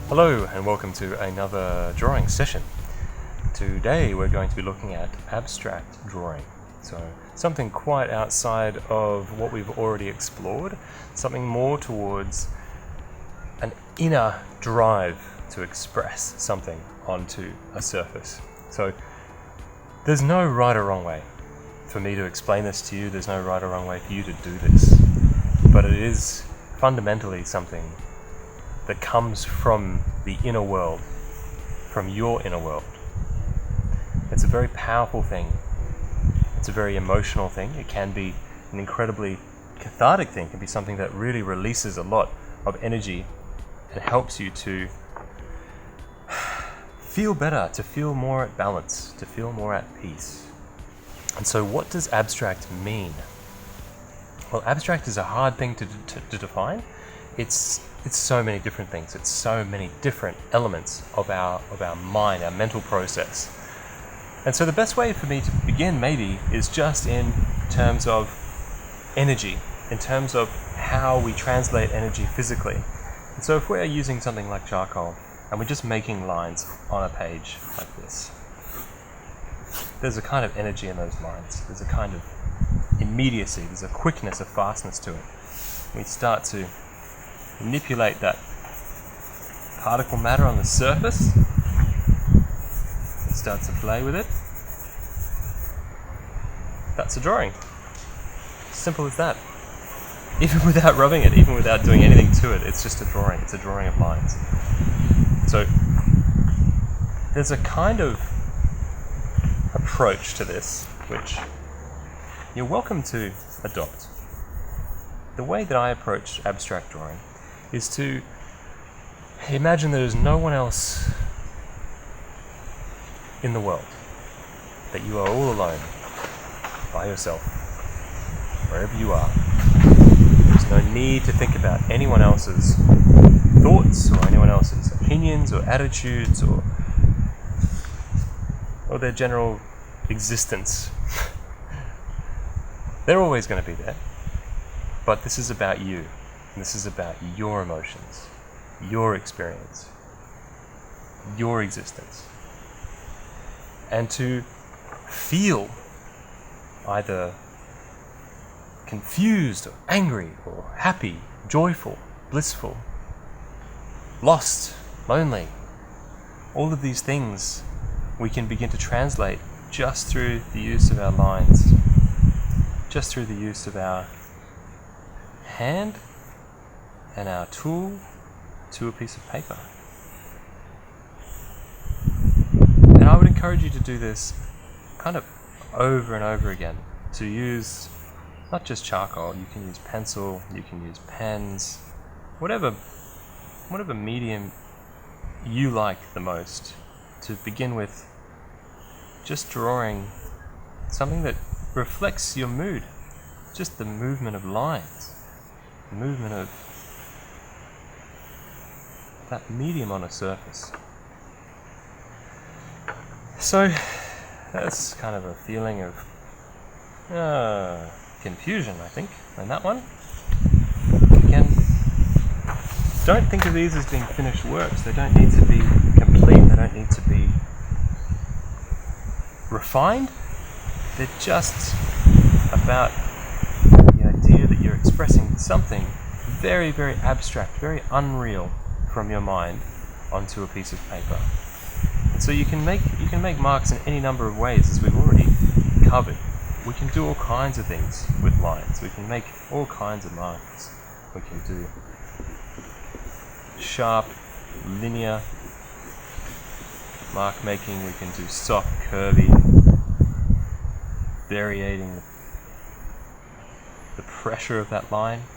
Hello and welcome to another drawing session. Today we're going to be looking at abstract drawing. So something quite outside of what we've already explored, something more towards an inner drive to express something onto a surface. So there's no right or wrong way for me to explain this to you, there's no right or wrong way for you to do this, but it is fundamentally something that comes from the inner world, from your inner world. It's a very powerful thing. It's a very emotional thing. It can be an incredibly cathartic thing. It can be something that really releases a lot of energy and helps you to feel better, to feel more at balance, to feel more at peace. And so what does abstract mean? Well, abstract is a hard thing to define. It's so many different things. It's so many different elements of our mind, our mental process. And so the best way for me to begin maybe is just in terms of energy, in terms of how we translate energy physically. And so if we're using something like charcoal and we're just making lines on a page like this, there's a kind of energy in those lines. There's a kind of immediacy, there's a quickness, a fastness to it. We start to manipulate that particle matter on the surface and start to play with it. That's a drawing. Simple as that. Even without rubbing it, even without doing anything to it, it's just a drawing. It's a drawing of lines. So there's a kind of approach to this which you're welcome to adopt. The way that I approach abstract drawing is to imagine there is no one else in the world, that you are all alone, by yourself, wherever you are. There's no need to think about anyone else's thoughts or anyone else's opinions or attitudes or their general existence. They're always going to be there, but this is about you. This is about your emotions, your experience, your existence. And to feel either confused or angry or happy, joyful, blissful, lost, lonely, all of these things we can begin to translate just through the use of our lines, just through the use of our hand and our tool to a piece of paper. And I would encourage you to do this kind of over and over again, to use not just charcoal, you can use pencil, you can use pens, whatever medium you like the most, to begin with just drawing something that reflects your mood, just the movement of lines, the movement of that medium on a surface. So that's kind of a feeling of confusion, I think, in that one. Again, don't think of these as being finished works. They don't need to be complete. They don't need to be refined. They're just about the idea that you're expressing something very, very abstract, very unreal from your mind onto a piece of paper. And so you can make marks in any number of ways, as we've already covered. We can do all kinds of things with lines. We can make all kinds of marks. We can do sharp, linear mark making. We can do soft, curvy, varying the pressure of that line.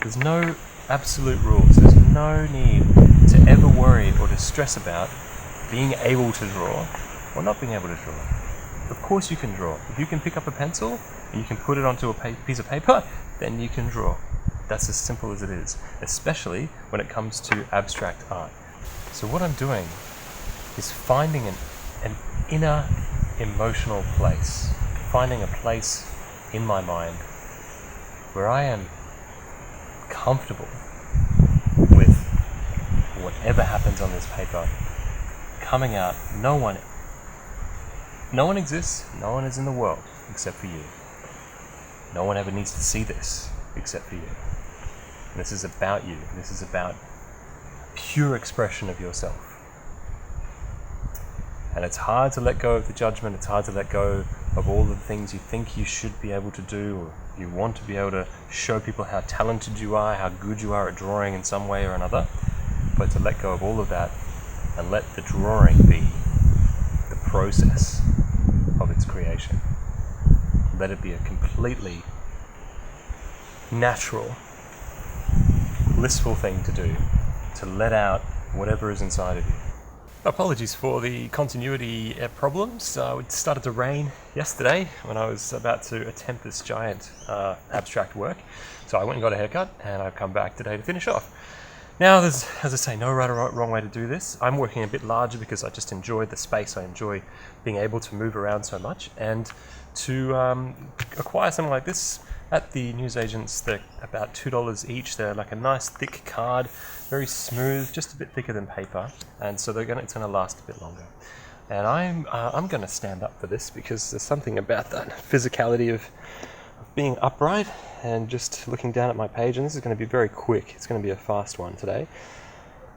There's no absolute rules. There's no need to ever worry or to stress about being able to draw or not being able to draw. Of course you can draw. If you can pick up a pencil and you can put it onto a piece of paper, then you can draw. That's as simple as it is, especially when it comes to abstract art. So what I'm doing is finding an inner emotional place, finding a place in my mind where I am comfortable with whatever happens on this paper, coming out, no one exists, no one is in the world except for you. No one ever needs to see this except for you. And this is about you. This is about pure expression of yourself. And it's hard to let go of the judgment, it's hard to let go of all the things you think you should be able to do, or you want to be able to show people how talented you are, how good you are at drawing in some way or another. But to let go of all of that and let the drawing be the process of its creation. Let it be a completely natural, blissful thing to do, to let out whatever is inside of you. Apologies for the continuity problems. It started to rain yesterday when I was about to attempt this giant abstract work. So I went and got a haircut, and I've come back today to finish off. Now, there's, as I say, no right or wrong way to do this. I'm working a bit larger because I just enjoy the space. I enjoy being able to move around so much, and to acquire something like this at the newsagents, they're about $2 each. They're like a nice thick card, very smooth, just a bit thicker than paper, and so it's going to last a bit longer. And I'm going to stand up for this because there's something about that physicality of being upright and just looking down at my page. And this is going to be very quick. It's going to be a fast one today.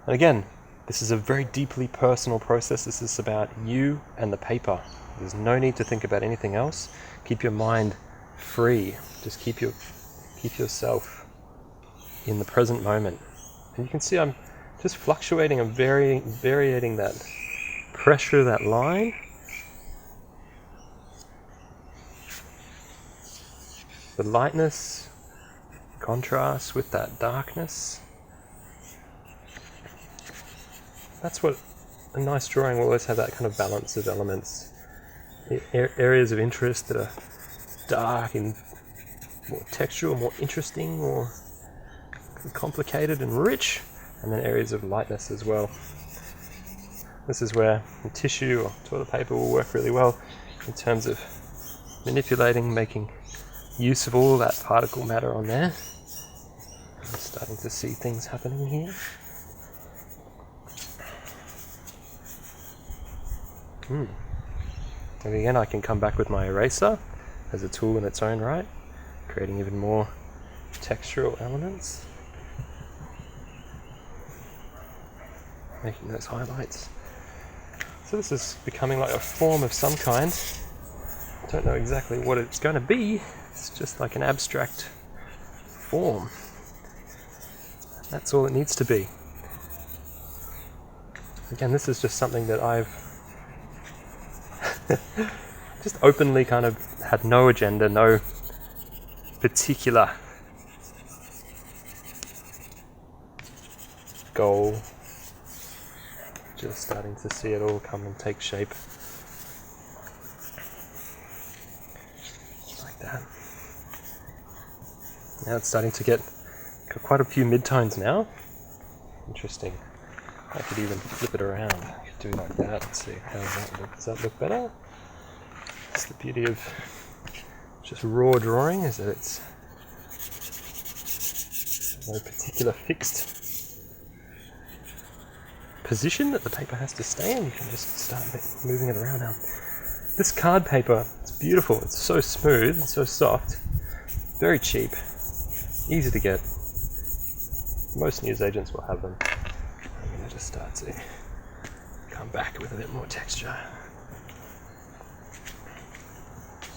And again, this is a very deeply personal process. This is about you and the paper. There's no need to think about anything else. Keep your mind free. Just keep yourself in the present moment. And you can see I'm just fluctuating and varying that pressure of that line. The lightness, contrast with that darkness. That's what a nice drawing will always have, that kind of balance of elements. Areas of interest that are dark and more textural, more interesting, more complicated and rich, and then areas of lightness as well. This is where the tissue or toilet paper will work really well in terms of manipulating, making use of all that particle matter on there. I'm starting to see things happening here. And again, I can come back with my eraser as a tool in its own right, creating even more textural elements, making those highlights. So this is becoming like a form of some kind. I don't know exactly what it's going to be. It's just like an abstract form. That's all it needs to be. Again, this is just something that I've just openly kind of had no agenda, no particular goal. Just starting to see it all come and take shape. Like that. Now it's starting to get quite a few midtones now. Interesting. I could even flip it around. I could do like that. Let's see. How does that look? Does that look better? That's the beauty of just raw drawing, is that it's no particular fixed position that the paper has to stay in. You can just start moving it around now. This card paper, it's beautiful. It's so smooth and so soft. Very cheap. Easy to get. Most newsagents will have them. I'm going to just start to come back with a bit more texture.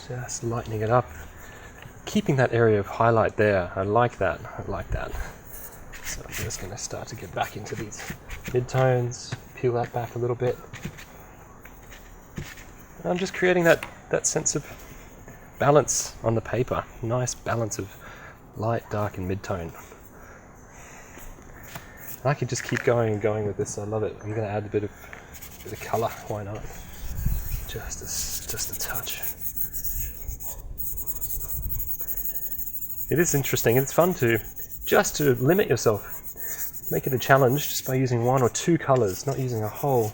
Just lightening it up. Keeping that area of highlight there. I like that. I like that. So I'm just going to start to get back into these midtones, peel that back a little bit. And I'm just creating that sense of balance on the paper. Nice balance of light, dark, and midtone. And I could just keep going and going with this. I love it. I'm going to add a bit of colour. Why not? Just a touch. It is interesting. It's fun to limit yourself. Make it a challenge just by using one or two colours, not using a whole,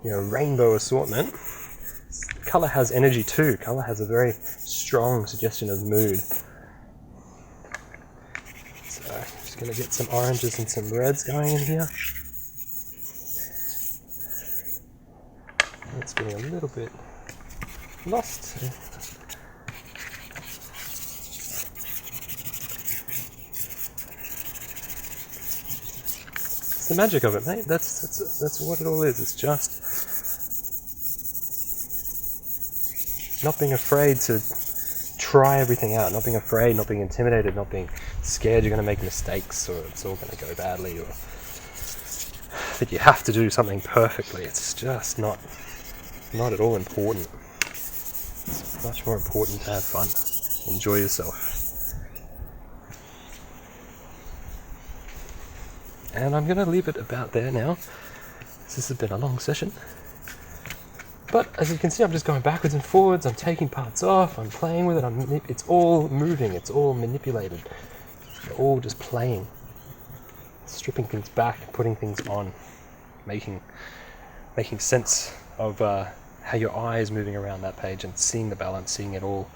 rainbow assortment. Colour has energy too. Colour has a very strong suggestion of mood. So I'm just going to get some oranges and some reds going in here. a little bit lost. It's the magic of it, mate. That's what it all is. It's just not being afraid to try everything out, not being afraid, not being intimidated, not being scared you're going to make mistakes or it's all going to go badly or that you have to do something perfectly. It's just not at all important. It's much more important to have fun, enjoy yourself. And I'm going to leave it about there now. This has been a long session. But as you can see, I'm just going backwards and forwards. I'm taking parts off. I'm playing with it. It's all moving. It's all manipulated. It's all just playing. Stripping things back, putting things on, making sense of how your eye is moving around that page and seeing the balance, seeing it all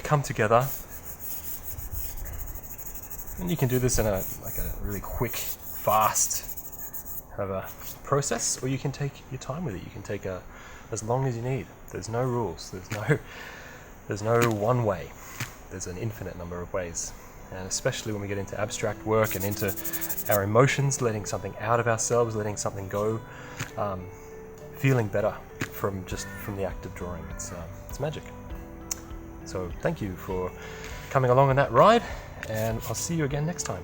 come together. And you can do this in a really quick, fast kind of a process, or you can take your time with it. You can take as long as you need. There's no rules. There's no one way. There's an infinite number of ways. And especially when we get into abstract work and into our emotions, letting something out of ourselves, letting something go, feeling better from the act of drawing. It's magic. So thank you for coming along on that ride, and I'll see you again next time.